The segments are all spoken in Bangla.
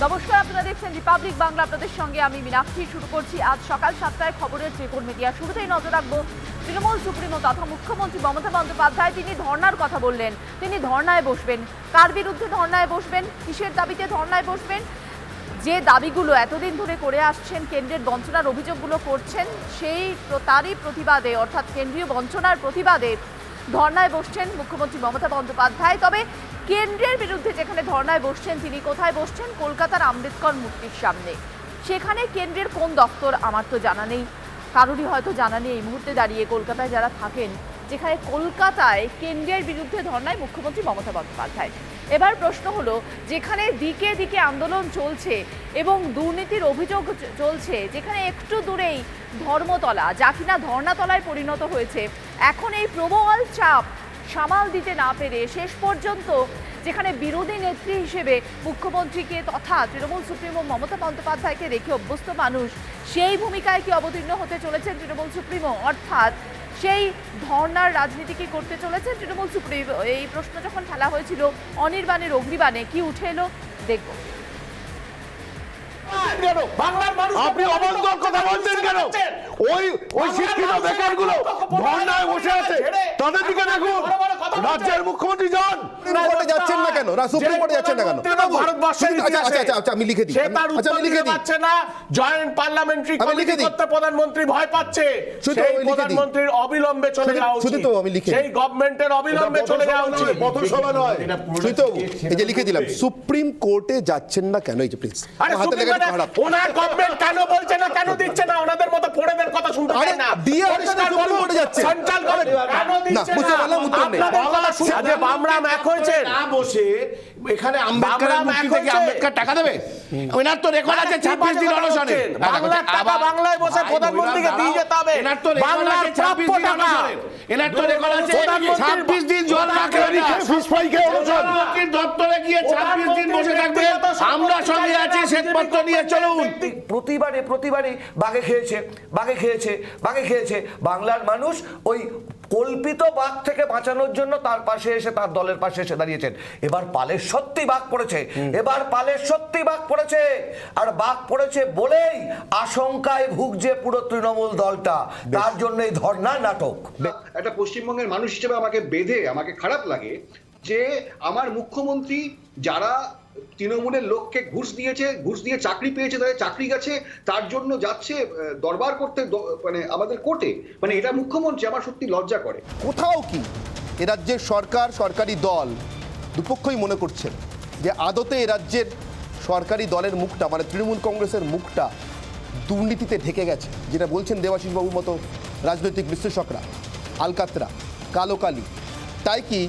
নমস্কার, আপনারা দেখছেন রিপাবলিক বাংলা। আপনাদের সঙ্গে আমি মীনাক্ষী। শুরু করছি আজ সকাল 7টায় খবরের ত্রিকোণ মিডিয়া। শুরুতেই নজর রাখবো তৃণমূল সুপ্রিমো তথা মুখ্যমন্ত্রী মমতা বন্দ্যোপাধ্যায়। তিনি ধর্নার কথা বললেন। তিনি ধর্নায় বসবেন। কার বিরুদ্ধে ধর্নায় বসবেন, কিসের দাবিতে ধর্নায় বসবেন? যে দাবিগুলো এতদিন ধরে করে আসছেন, কেন্দ্রের বঞ্চনার অভিযোগগুলো করছেন, তারই প্রতিবাদে, অর্থাৎ কেন্দ্রীয় বঞ্চনার প্রতিবাদে ধর্নায় বসছেন মুখ্যমন্ত্রী মমতা বন্দ্যোপাধ্যায়। তবে কেন্দ্রের বিরুদ্ধে যেখানে ধর্নায় বসছেন, তিনি কোথায় বসছেন? কলকাতার আম্বেদকর মূর্তির সামনে। সেখানে কেন্দ্রের কোন দপ্তর আমার তো জানা নেই, কারোরই হয়তো জানা নেই এই মুহূর্তে দাঁড়িয়ে কলকাতায় যারা থাকেন, যেখানে কলকাতায় কেন্দ্রের বিরুদ্ধে ধর্নায় মুখ্যমন্ত্রী মমতা বন্দ্যোপাধ্যায়। এবার প্রশ্ন হলো, যেখানে দিকে দিকে আন্দোলন চলছে এবং দুর্নীতির অভিযোগ চলছে, যেখানে একটু দূরেই ধর্মতলা, যা কিনা ধর্নাতলায় পরিণত হয়েছে, এখন এই প্রবল চাপ সামাল দিতে না পেরে শেষ পর্যন্ত যেখানে বিরোধী নেত্রী হিসেবে মুখ্যমন্ত্রীকে তথা তৃণমূল সুপ্রিমো মমতা বন্দ্যোপাধ্যায়কে রেখে অভ্যস্ত মানুষ, সেই ভূমিকায় কি অবতীর্ণ হতে চলেছেন তৃণমূল সুপ্রিমো? অর্থাৎ সেই ধর্নার রাজনীতি কি করতে চলেছেন তৃণমূল সুপ্রিমো? এই প্রশ্ন যখন ফেলা হয়েছিল অনির্বাণের অগ্নিবাণে, কি উঠে এলো দেখব। আপনি অবান্তর কথা বলছেন কেন? ওই শিক্ষিত বেকারগুলো ধর্নায় বসে আছে, তাদের দিকে দেখুন। রাজ্যের মুখ্যমন্ত্রী যান, কোর্টে যাচ্ছেন না কেন? সুপ্রিম কোর্টে যাচ্ছেন না কেন? আচ্ছা আমি লিখে দিই। জয়েন্ট পার্লামেন্টারি কমিটি করতে প্রধানমন্ত্রী ভয় পাচ্ছে। সেই প্রধানমন্ত্রীর অবিলম্বে চলে যাওয়া উচিত। সেই গভর্নমেন্টের অবিলম্বে চলে যাওয়া উচিত। পথসভা নয়। এই যে লিখে দিলাম, সুপ্রিম কোর্টে যাচ্ছেন না কেন? এই যে প্লিজ হাতে লেগে ওনার গভর্নমেন্ট কেন বলছে না, কেন দিচ্ছে না? ওনাদের মতো ফোড়েদের কথা শুনতে চাই না। সুপ্রিম কোর্টে যাচ্ছে সেন্ট্রাল গভর্নমেন্ট কেন দিচ্ছে না? বুঝতে পারলাম, উত্তর নেই। আজকে বামরাম এক হয়েছে না বসে এখানে আম্বেদকরের মূর্তি থেকে আম্বেদকর টাকা দেবে? ওনার তো রেকর্ড আছে 26 দিন অনশনে। বাংলার টাকা বাংলায় বসে প্রধানমন্ত্রীকে দিয়ে যেতে হবে। এনার তো রেকর্ড আছে 26 দিন অনশনে। এনার তো রেকর্ড আছে 26 দিন জল না খেয়ে ফিশ ফ্রাই খেয়ে অনশন। প্রধানমন্ত্রীর দপ্তরে গিয়ে 26 দিন বসে থাকবে। আমরা সঙ্গে আছি, শ্বেতপত্র নিয়ে চলুন। প্রতিবারে বাঘে খেয়েছে বাংলার মানুষ। ওই কল্পিত বাঘ থেকে বাঁচানোর জন্য তার পাশে এসে, তার দলের পাশে এসে দাঁড়িয়েছেন। এবার পালের সত্যি বাঘ পড়েছে, আর বাঘ পড়েছে বলেই আশঙ্কায় ভুগছে পুরো তৃণমূল দলটা। তার জন্য এই ধর্ণা নাটক। একটা পশ্চিমবঙ্গের মানুষ হিসেবে আমাকে খারাপ লাগে যে আমার মুখ্যমন্ত্রী যারা তৃণমূলের লোককে ঘুষ দিয়ে চাকরি পেয়েছে, তাদের চাকরি গেছে, তার জন্য যাচ্ছে দরবার করতে, মানে আমাদের কোর্টে। মানে এটা মুখ্যমন্ত্রী, আমার সত্যি লজ্জা করে। কোথাও কি এ রাজ্যের সরকার, সরকারি দল দুপক্ষই মনে করছেন যে আদতে এ রাজ্যের সরকারি দলের মুখটা, মানে তৃণমূল কংগ্রেসের মুখটা দুর্নীতিতে ঢেকে গেছে, যেটা বলছেন দেবাশিস বাবুর মতো রাজনৈতিক বিশ্লেষকরা, আলকাতরা, কালোকালি? তাই কি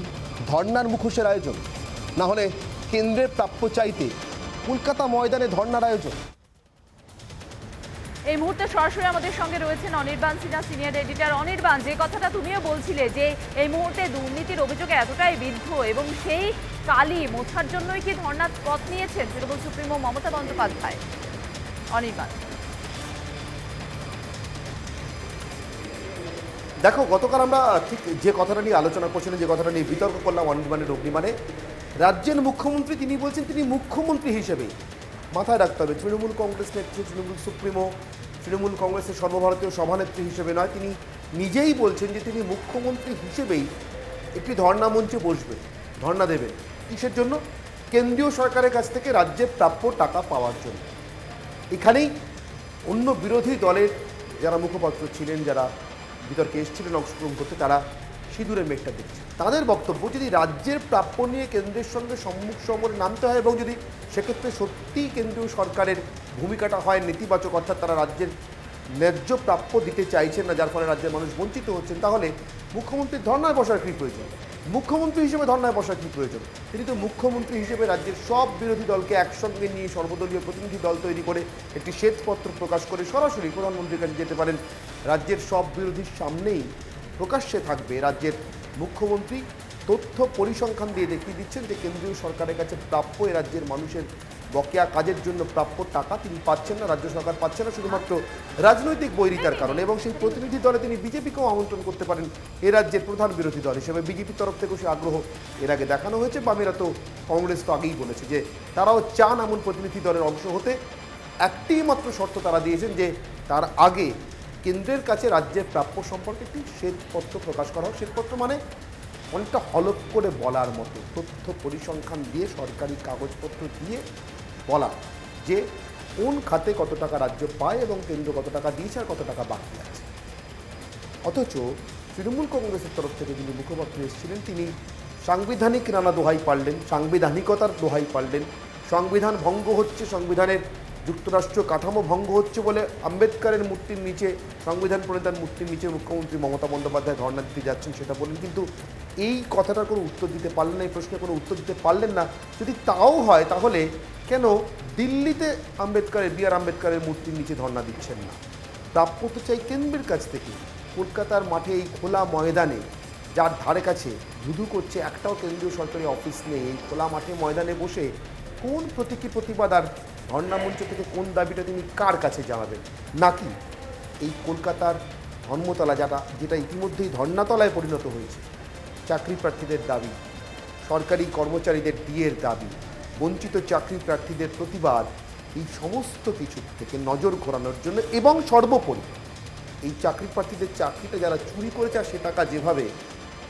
ধর্নার মুখোশের আয়োজন, না হলে কেন্দ্রের প্রাপ্য চাইতে কলকাতা ময়দানে ধর্নার আয়োজন? এই মুহূর্তে সরাসরি আমাদের সঙ্গে রয়েছেন অনির্বাণ সিনহা, সিনিয়র এডিটর। অনির্বাণ, যে কথাটা তুমিও বলছিলে যে এই মুহূর্তে দুর্নীতির অভিযোগে এতটাই বিদ্ধ, এবং সেই কালি মোছার জন্যই কি ধর্নার পথ নিয়েছেন তৃণমূল সুপ্রিমো মমতা বন্দ্যোপাধ্যায়? অনির্বাণ, দেখো, গতকাল আমরা ঠিক যে কথাটা নিয়ে আলোচনা করছিলাম, যে কথাটা নিয়ে বিতর্ক করলাম অনির্বাণের অগ্নিবাণে, রাজ্যের মুখ্যমন্ত্রী তিনি বলছেন তিনি মুখ্যমন্ত্রী হিসেবেই, মাথায় রাখতে হবে, তৃণমূল কংগ্রেস নেত্রী, তৃণমূল সুপ্রিমো, তৃণমূল কংগ্রেসের সর্বভারতীয় সভানেত্রী হিসেবে নয়, তিনি নিজেই বলছেন যে তিনি মুখ্যমন্ত্রী হিসেবেই একটি ধর্ণা মঞ্চে বসবেন, ধর্ণা দেবেন। কিসের জন্য? কেন্দ্রীয় সরকারের কাছ থেকে রাজ্যের প্রাপ্য টাকা পাওয়ার জন্য। এখানেই অন্য বিরোধী দলের যারা মুখপাত্র ছিলেন, যারা বিতর্কে এসেছিলেন অংশগ্রহণ করতে, তারা সিঁদুরের মেঘটা দেখছে। তাদের বক্তব্য, যদি রাজ্যের প্রাপ্য নিয়ে কেন্দ্রের সঙ্গে সম্মুখ সমরে নামতে হয়, এবং যদি সেক্ষেত্রে সত্যিই কেন্দ্রীয় সরকারের ভূমিকাটা হয় নেতিবাচক, অর্থাৎ তারা রাজ্যের ন্যায্য প্রাপ্য দিতে চাইছেন না, যার ফলে রাজ্যের মানুষ বঞ্চিত হচ্ছেন, তাহলে মুখ্যমন্ত্রীর ধর্নায় বসার কী প্রয়োজন? মুখ্যমন্ত্রী হিসেবে ধর্নায় বসার কী প্রয়োজন? তিনি তো মুখ্যমন্ত্রী হিসেবে রাজ্যের সব বিরোধী দলকে একসঙ্গে নিয়ে সর্বদলীয় প্রতিনিধি দল তৈরি করে একটি শ্বেতপত্র প্রকাশ করে সরাসরি প্রধানমন্ত্রীর কাছে যেতে পারেন। রাজ্যের সব বিরোধীর সামনেই প্রকাশ্যে থাকবে রাজ্যের মুখ্যমন্ত্রী তথ্য পরিসংখ্যান দিয়ে দেখিয়ে দিচ্ছেন যে কেন্দ্রীয় সরকারের কাছে প্রাপ্য এ রাজ্যের মানুষের বকেয়া কাজের জন্য প্রাপ্য টাকা তিনি পাচ্ছেন না, রাজ্য সরকার পাচ্ছে না, শুধুমাত্র রাজনৈতিক বৈরিতার কারণে। এবং সেই প্রতিনিধি দলে তিনি বিজেপিকেও আমন্ত্রণ করতে পারেন এ রাজ্যের প্রধান বিরোধী দল হিসেবে। বিজেপির তরফ থেকেও সে আগ্রহ এর আগে দেখানো হয়েছে। বামেরা তো, কংগ্রেস তো আগেই বলেছে যে তারাও চান এমন প্রতিনিধি দলের অংশ হতে। একটি মাত্র শর্ত তারা দিয়েছেন যে তার আগে কেন্দ্রের কাছে রাজ্যের প্রাপ্য সম্পর্কে একটি শ্বেতপত্র প্রকাশ করা হোক। শ্বেতপত্র মানে অনেকটা হলফ করে বলার মতো, তথ্য পরিসংখ্যান দিয়ে, সরকারি কাগজপত্র দিয়ে বলা যে কোন খাতে কত টাকা রাজ্য পায় এবং কেন্দ্র কত টাকা দিয়েছে আর কত টাকা বাকি আছে। অথচ তৃণমূল কংগ্রেসের তরফ থেকে যিনি মুখপাত্র এসেছিলেন তিনি সাংবিধানিক নানা দোহাই পারলেন, সাংবিধানিকতার দোহাই পারলেন। সংবিধান ভঙ্গ হচ্ছে, সংবিধানের যুক্তরাষ্ট্র কাঠামো ভঙ্গ হচ্ছে বলে আম্বেদকরের মূর্তির নিচে, সংবিধান প্রণেতার মূর্তির নিচে মুখ্যমন্ত্রী মমতা বন্দ্যোপাধ্যায় ধর্ণা দিতে যাচ্ছেন সেটা বলেন। কিন্তু এই কথাটার কোনো উত্তর দিতে পারলেন না, এই প্রশ্নের কোনো উত্তর দিতে পারলেন না। যদি তাও হয় তাহলে কেন দিল্লিতে বি.আর. আম্বেদকরের মূর্তির নিচে ধর্ণা দিচ্ছেন না? প্রাপ্য তো চাই কেন্দ্রের কাছ থেকে। কলকাতার মাঠে এই খোলা ময়দানে, যার ধারে কাছে ধুধু করছে একটাও কেন্দ্রীয় সরকারি অফিস নেই, এই খোলা মাঠে ময়দানে বসে কোন প্রতীকী প্রতিবাদ আর ধর্ণামঞ্চ থেকে কোন দাবিটা তিনি কার কাছে জানাবেন? নাকি এই কলকাতার ধর্মতলা, যেটা ইতিমধ্যেই ধর্ণাতলায় পরিণত হয়েছে, চাকরি প্রার্থীদের দাবি, সরকারি কর্মচারীদের ডিএর দাবি, বঞ্চিত চাকরি প্রার্থীদের প্রতিবাদ, এই সমস্ত কিছু থেকে নজর ঘোরানোর জন্য এবং সর্বোপরি এই চাকরি প্রার্থীদের চাকরিটা যারা চুরি করেছে আর সে টাকা যেভাবে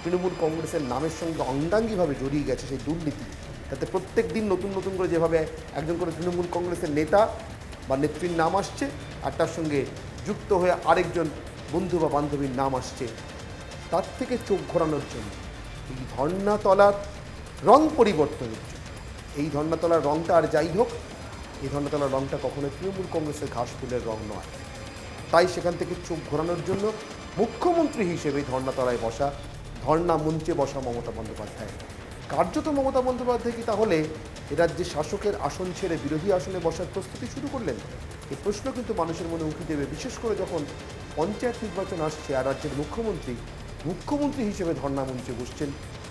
তৃণমূল কংগ্রেসের নামের সঙ্গে অঙ্গাঙ্গিভাবে জড়িয়ে গেছে, সেই দুর্নীতি, তাতে প্রত্যেক দিন নতুন নতুন করে যেভাবে একজন করে তৃণমূল কংগ্রেসের নেতা বা নেত্রীর নাম আসছে আর তার সঙ্গে যুক্ত হয়ে আরেকজন বন্ধু বা বান্ধবীর নাম আসছে, তার থেকে চোখ ঘোরানোর জন্য এই ধর্ণাতলার রং পরিবর্তনের জন্য, এই ধর্ণাতলার রংটা আর যাই হোক, এই ধর্ণাতলার রংটা কখনোই তৃণমূল কংগ্রেসের ঘাস ফুলের রং নয়। তাই সেখান থেকে চোখ ঘোরানোর জন্য মুখ্যমন্ত্রী হিসেবে ধর্ণাতলায় বসা, ধর্ণা মঞ্চে বসা মমতা বন্দ্যোপাধ্যায়। কার্যত মমতা বন্দ্যোপাধ্যায় কি তাহলে এ রাজ্যে শাসকের আসন ছেড়ে বিরোধী আসনে বসার প্রস্তুতি শুরু করলেন? এই প্রশ্ন কিন্তু মানুষের মনে উঁকি দেবে, বিশেষ করে যখন পঞ্চায়েত নির্বাচন আসছে আর রাজ্যের মুখ্যমন্ত্রী হিসেবে ধর্ণা মঞ্চে বসছেন,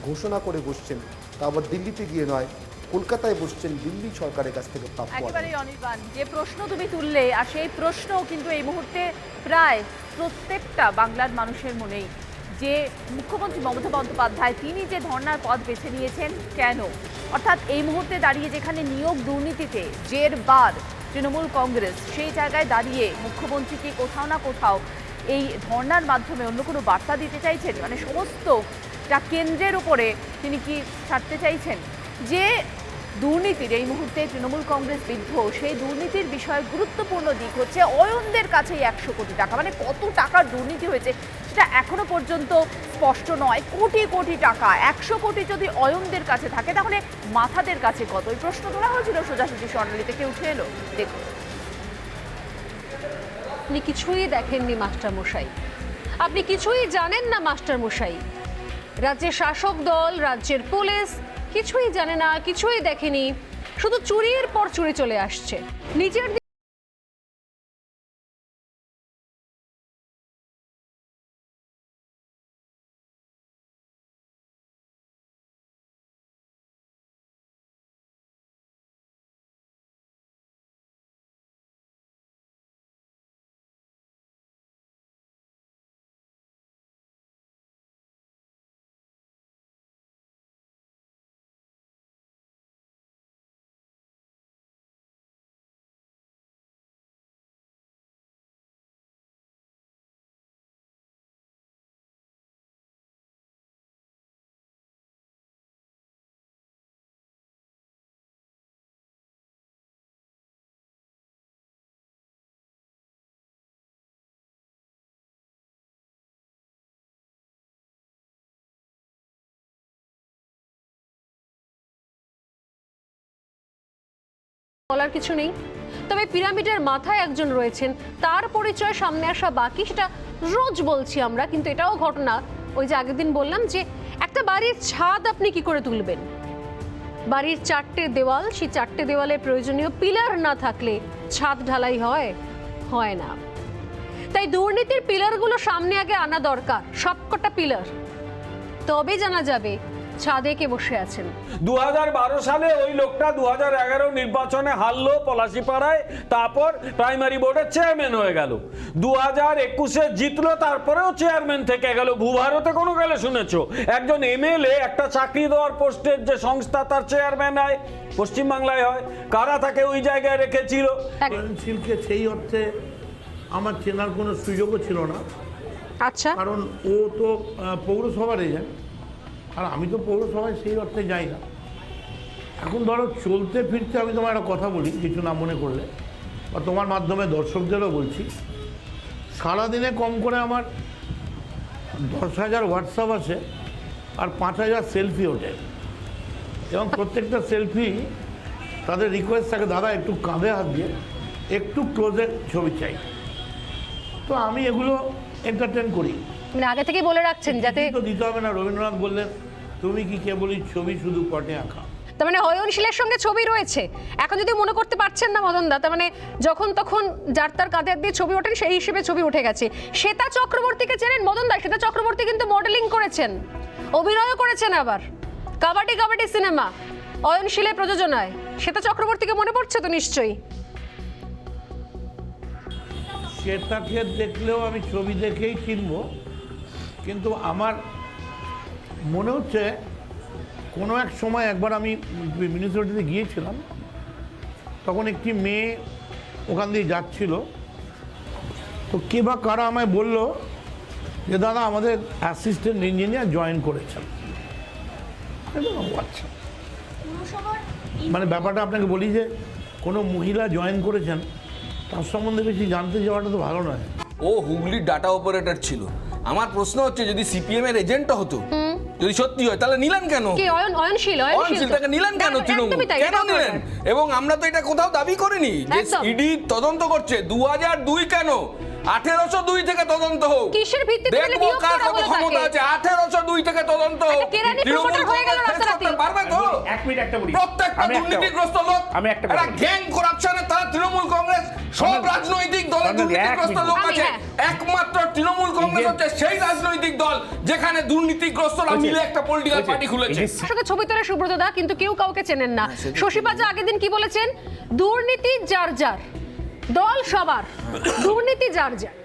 ঘোষণা করে বসছেন, তা আবার দিল্লিতে গিয়ে নয়, কলকাতায় বসছেন দিল্লি সরকারের কাছ থেকে প্রাপ্য। একেবারেই অনির্বাণ, যে প্রশ্ন তুমি তুললে আর সেই প্রশ্ন কিন্তু এই মুহূর্তে প্রায় প্রত্যেকটা বাংলার মানুষের মনেই, যে মুখ্যমন্ত্রী মমতা বন্দ্যোপাধ্যায় তিনি যে ধর্নার পথ বেছে নিয়েছেন কেন? অর্থাৎ এই মুহূর্তে দাঁড়িয়ে যেখানে নিয়োগ দুর্নীতিতে জেরবার তৃণমূল কংগ্রেস, সেই জায়গায় দাঁড়িয়ে মুখ্যমন্ত্রীকে কোথাও না কোথাও এই ধর্নার মাধ্যমে অন্য কোনো বার্তা দিতে চাইছেন? মানে সমস্তটা কেন্দ্রের উপরে তিনি কি ছাড়তে চাইছেন? যে দুর্নীতির এই মুহূর্তে তৃণমূল কংগ্রেস বিদ্ধ, সেই দুর্নীতির বিষয়ে গুরুত্বপূর্ণ দিক হচ্ছে অয়নদের কাছেই 100 কোটি টাকা। মানে কত টাকার দুর্নীতি হয়েছে সেটা এখনো পর্যন্ত স্পষ্ট নয়। কোটি কোটি টাকা, 100 কোটি যদি অয়নদের কাছে থাকে তাহলে মাথাদের কাছে কত? এই প্রশ্ন তোলা হয়েছিল সোজাসুজি স্বর্ণালী থেকে উঠে এলো। দেখুন, আপনি কিছুই দেখেননি মাস্টার মশাই, আপনি কিছুই জানেন না মাস্টার মশাই। রাজ্যের শাসক দল, রাজ্যের পুলিশ কিছুই জানে না, কিছুই দেখেনি, শুধু চুরির পর চুরি চলে আসছে। নিজের বলার কিছু নেই, তবে পিরামিডের মাথায় একজন রয়েছেন, তার পরিচয় সামনে আসা বাকি, সেটা রোজ বলছি আমরা। কিন্তু এটাও ঘটনা, ওই যে আগের দিন বললাম যে একটা বাড়ির ছাদ আপনি কি করে তুলবেন? বাড়ির 4টে দেওয়াল, সেই 4টে দেওয়ালে প্রয়োজনীয় পিলার না থাকলে ছাদ ঢালাই হয় না। তাই দুর্নীতির পিলারগুলো সামনে আগে আনা দরকার, সবকটা পিলার, তবে জানা যাবে ছাদে কে বসে আছেন? 2012 সালে ওই লোকটা 2011 নির্বাচনে হারলো পলাশিপাড়ায়, তারপর প্রাইমারি বোর্ডের চেয়ারম্যান হয়ে গেল। 2021-এ জিতলো, তারপরেও চেয়ারম্যান থেকে গেল। ভূভারতে কোনো গেলে শুনেছো একজন এমএলএ একটা চাকরি দেওয়ার পোস্টের যে সংস্থা তার চেয়ারম্যান হয়, পশ্চিমবাংলায় হয়, কারা তাকে ওই জায়গায় রেখেছিল? শিলকে সেই অর্থে আমার চেনার কোনো সুযোগও ছিল না, আচ্ছা, কারণ ও তো পৌরসভার এজেন্ট, আর আমি তো পৌরসভায় সেই অর্থে যাই না। এখন ধরো চলতে ফিরতে আমি তোমার একটা কথা বলি, কিছু না মনে করলে, বা তোমার মাধ্যমে দর্শকদেরও বলছি, সারাদিনে কম করে আমার 10,000 হোয়াটসঅ্যাপ আছে আর 5,000 সেলফি ওঠে, এবং প্রত্যেকটা সেলফি তাদের রিকোয়েস্ট থাকে, দাদা একটু কাঁধে হাত দিয়ে একটু ক্লোজের ছবি চাই। তো আমি এগুলো এন্টারটেন করি, মানে আগে থেকেই বলে রাখছেন যাতে তো দিতে হবে না। রবীন্দ্রনাথ বললেন, তুমি কি কেবলই ছবি শুধু পটে আঁকা। তার মানে অয়নশীলের সঙ্গে ছবি রয়েছে। এখন যদি মনে করতে পারছেন না মদন দা, তার মানে যখন তখন যার তার কাঁধে হাত দিয়ে ছবি ওঠেন, সেই হিসেবে ছবি উঠে গেছে। শ্বেতা চক্রবর্তীকে চেনেন মদন দা? শ্বেতা চক্রবর্তী কিন্তু মডেলিং করেছেন, অভিনয়ও করেছেন, আবার কাবাডি কাবাডি সিনেমা অয়নশীলের প্রযোজনায়। শ্বেতা চক্রবর্তীকে মনে পড়ছে তো নিশ্চয়ই? সেটাকে দেখলেও আমি ছবি দেখেই চিনব, কিন্তু আমার মনে হচ্ছে কোনো এক সময় একবার আমি মিউনিসিপ্যালিটিতে গিয়েছিলাম, তখন একটি মেয়ে ওখান দিয়ে যাচ্ছিল, তো কে বা কারা আমায় বলল যে দাদা আমাদের অ্যাসিস্ট্যান্ট ইঞ্জিনিয়ার জয়েন করেছেন। আচ্ছা, মানে ব্যাপারটা আপনাকে বলি যে কোনো মহিলা জয়েন করেছেন, তার সম্বন্ধে বেশি জানতে যাওয়াটা তো ভালো নয়। ও হুগলির ডাটা অপারেটর ছিল। আমার প্রশ্ন হচ্ছে, যদি সিপিএম এর এজেন্টটা হতো, যদি সত্যি হয়, তাহলে নিলেন কেন? কি অয়নশীল তাকে নিলেন কেন? তৃণমূল কেন নিলেন? এবং আমরা তো এটা কোথাও দাবি করিনি যে ইডি তদন্ত করছে। 2002 কেন? 1802 থেকে তদন্ত হোক। কিসের ভিত্তিতে দেখবো কার কত ক্ষমতা আছে। 1802 থেকে তদন্ত হোক। তৃণমূল করতে পারবে তো? প্রত্যেকটা দুর্নীতিগ্রস্ত লোক, একটা গ্যাং করাপশনে তারা তৃণমূল কংগ্রেস, সব রাজনৈতিক দলের দুর্নীতিগ্রস্ত লোক আছে, একমাত্র তৃণমূল কংগ্রেস হচ্ছে সেই রাজনৈতিক দল যেখানে দুর্নীতিগ্রস্তরা মিলে একটা পলিটিক্যাল পার্টি খুলেছে। সঙ্গে ছবি তোলা সুব্রত দা, কিন্তু কেউ কাউকে চেনেন না। শশী পাজা আগের দিন কি বলেছেন? দুর্নীতি যার যার, দল সবার, দুর্নীতি যার যার।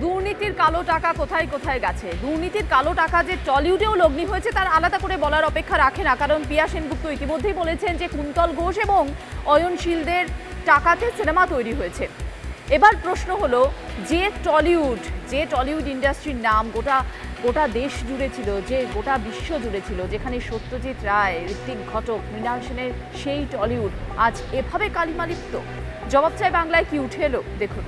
দুর্নীতির কালো টাকা কোথায় কোথায় গেছে, দুর্নীতির কালো টাকা যে টলিউডেও লগ্নি হয়েছে তার আলাদা করে বলার অপেক্ষা রাখে না, কারণ পিয়া সেনগুপ্ত ইতিমধ্যেই বলেছেন যে কুন্তল ঘোষ এবং অয়নশীলদের টাকাতে সিনেমা তৈরি হয়েছে। এবার প্রশ্ন হলো, যে টলিউড ইন্ডাস্ট্রির নাম গোটা দেশ জুড়ে ছিল, যে গোটা বিশ্ব জুড়ে ছিল, যেখানে সত্যজিৎ রায়, ঋত্বিক ঘটক, মৃণাল সেনের সেই টলিউড আজ এভাবে কালিমালিপ্ত। জবাব চাই বাংলায় কি উঠে এলো, দেখুন।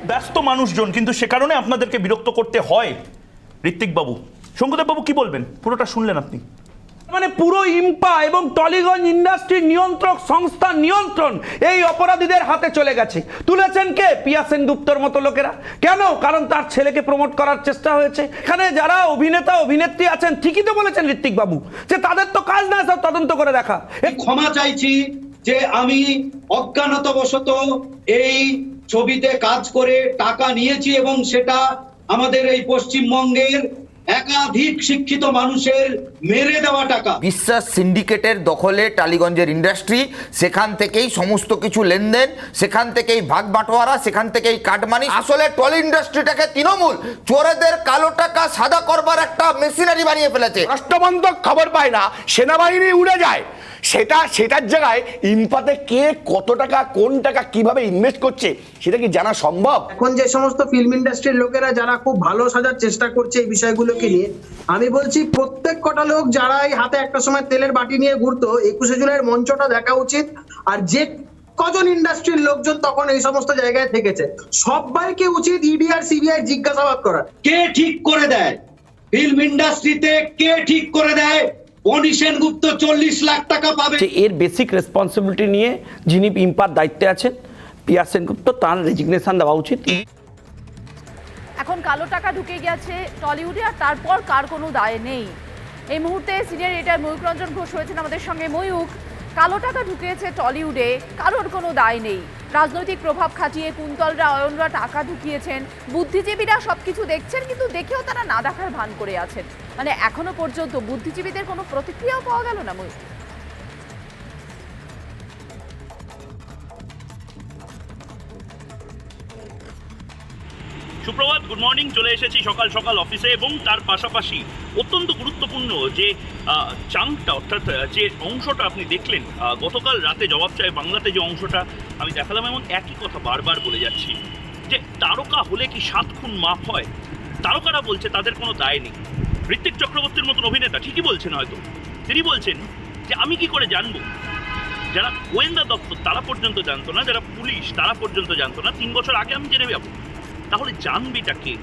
ব্যস্ত মানুষজন, কিন্তু সে কারণে আপনাদেরকে বিরক্ত করতে হয়। ঋত্বিক বাবু, শঙ্কুদেব বাবু কি বলবেন? পুরোটা শুনলেন আপনি। মানে পুরো ইম্পা এবং টলিগঞ্জ ইন্ডাস্ট্রির নিয়ন্ত্রক সংস্থার নিয়ন্ত্রণ এই অপরাধীদের হাতে চলে গেছে। তুলেছেন কে? পিয়া সেনগুপ্তর মতো লোকেরা। কেন? কারণ তার ছেলেকে প্রমোট করার চেষ্টা হয়েছে। এখানে যারা অভিনেতা অভিনেত্রী আছেন, ঠিকই তো বলেছেন ঋত্বিক বাবু, যে তাদের তো কাজ না সব তদন্ত করে দেখা। ক্ষমা চাইছি যে আমি অজ্ঞানতাবশত এই ছবিতে কাজ করে টাকা নিয়েছি, এবং সেটা আমাদের এই পশ্চিমবঙ্গের একাধিক শিক্ষিত মানুষের মেরে দেওয়া টাকা। বিশ্বাস সিন্ডিকেটের দখলে টালিগঞ্জের ইন্ডাস্ট্রি, সেখান থেকেই সমস্ত কিছু লেনদেন, সেখান থেকেই ভাগ বাটোয়ারা, সেখান থেকেই কাটমানি। আসলে টলি ইন্ডাস্ট্রিটাকে তৃণমূল চোরেদের কালো টাকা সাদা করবার একটা মেশিনারি বানিয়ে ফেলেছে। রাষ্ট্রবন্ধক খবর পায় না, সেনাবাহিনী উড়ে যায়, সেটার জায়গায় ইম্পাতে কে কত টাকা, কোন টাকা কিভাবে ইনভেস্ট করছে সেটা কি জানা সম্ভব? এখন যে সমস্ত ফিল্ম ইন্ডাস্ট্রির লোকেরা যারা খুব ভালো সাজার চেষ্টা করছে এই বিষয়গুলোকে নিয়ে, আমি বলছি প্রত্যেক কটা লোক যারা এই হাতে একটা সময় তেলের বাটি নিয়ে ঘুরতো, 21শে জুলাইয়ের মঞ্চটা দেখা উচিত। আর যে কজন ইন্ডাস্ট্রির লোকজন তখন এই সমস্ত জায়গায় থেকেছে, সবাইকে উচিত ইডি আর সিবিআই জিজ্ঞাসাবাদ করা। কে ঠিক করে দেয় ফিল্ম ইন্ডাস্ট্রিতে? কে ঠিক করে দেয় বনি সেনগুপ্ত 40 লাখ টাকা পাবে? এর বেসিক রেসপন্সিবিলিটি নিয়ে যিনি ইম্পার দায়িত্বে আছেন, পিয়া সেনগুপ্ত, তার রেজিগনেশন দেওয়া উচিত। এখন কালো টাকা ঢুকে গেছে টলিউডে, আর তারপর কার কোনো দায় নেই। এই মুহূর্তে সিনিয়র এডিটর ময়ূক রঞ্জন ঘোষ হয়েছেন আমাদের সঙ্গে। ময়ূক, কালো টাকা ঢুকিয়েছে টলিউডে, কারোর কোনো দায় নেই। রাজনৈতিক প্রভাব খাটিয়ে কুন্তলরা, অয়নরা টাকা ঢুকিয়েছেন, বুদ্ধিজীবীরা সবকিছু দেখছেন, কিন্তু দেখেও তারা না দেখার ভান করে আছেন। মানে এখনো পর্যন্ত বুদ্ধিজীবীদের কোনো প্রতিক্রিয়াও পাওয়া গেল না। ময়ূর, সুপ্রভাত, গুড মর্নিং। চলে এসেছি সকাল সকাল অফিসে, এবং তার পাশাপাশি অত্যন্ত গুরুত্বপূর্ণ যে চাংটা, অর্থাৎ যে অংশটা আপনি দেখলেন গতকাল রাতে জবাব চায় বাংলাতে, যে অংশটা আমি দেখালাম, এবং একই কথা বারবার বলে যাচ্ছি যে তারকা হলে কি 7 খুন মাফ হয়? তারকারা বলছে তাদের কোনো দায় নেই। ঋত্বিক চক্রবর্তীর মতন অভিনেতা ঠিকই বলছেন, হয়তো তিনি বলছেন যে আমি কি করে জানবো? যারা গোয়েন্দা দপ্তর তারা পর্যন্ত জানতো না, যারা পুলিশ তারা পর্যন্ত জানতো না, 3 বছর আগে আমি জেনে যাবো। তাহলে জানবিটাকে?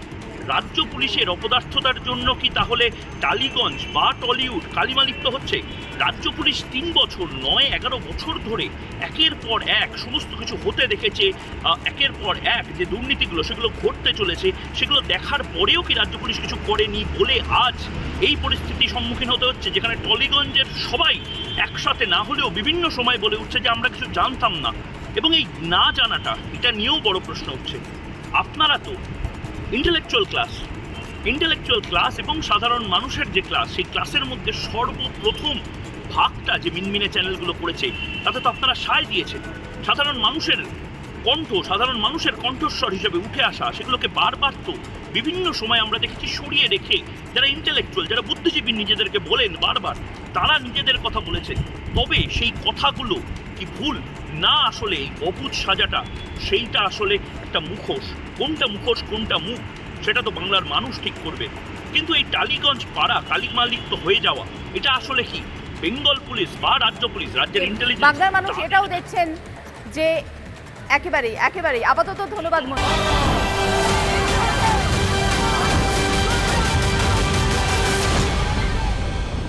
রাজ্য পুলিশের অপদার্থতার জন্য কি তাহলে টালিগঞ্জ বা টলিউড কালিমালিপ্ত হচ্ছে? রাজ্য পুলিশ 3 বছর নয় 11 বছর ধরে একের পর এক সমস্ত কিছু হতে দেখেছে, একের পর এক যে দুর্নীতিগুলো সেগুলো ঘটতে চলেছে, সেগুলো দেখার পরেও কি রাজ্য পুলিশ কিছু করেনি বলে আজ এই পরিস্থিতির সম্মুখীন হতে হচ্ছে, যেখানে টলিগঞ্জের সবাই একসাথে না হলেও বিভিন্ন সময় বলে উঠছে যে আমরা কিছু জানতাম না। এবং এই না জানাটা, এটা নিয়েও বড় প্রশ্ন উঠছে। আপনারা তো ইন্টেলেকচুয়াল ক্লাস এবং সাধারণ মানুষের যে ক্লাস, সেই ক্লাসের মধ্যে সর্বপ্রথম ভাগটা যে মিনমিনে চ্যানেলগুলো করেছে, তাতে তো আপনারা সায় দিয়েছেন। সাধারণ মানুষের কণ্ঠ, সাধারণ মানুষের কণ্ঠস্বর হিসেবে উঠে আসা, সেগুলোকে বারবার তো বিভিন্ন সময় আমরা দেখেছি সরিয়ে রেখে যারা ইন্টেলেকচুয়াল, যারা বুদ্ধিজীবী নিজেদেরকে বলেন বারবার, তারা নিজেদের কথা বলেছেন। তবে সেই কথাগুলো কি ভুল না? আসলে এই অবুঝ সাজাটা, সেইটা আসলে একটা মুখোশ। কোনটা মুখোশ কোনটা মুখ, সেটা তো বাংলার মানুষ ঠিক করবে। কিন্তু এই টালিগঞ্জ পাড়া কালিমালিপ্ত হয়ে যাওয়া, এটা আসলে কি বেঙ্গল পুলিশ বা রাজ্য পুলিশ, রাজ্যের ইন্টেলিজেন্স? বাংলার মানুষ এটাও দেখছেন যে একেবারেই আপাতত ধন্যবাদ।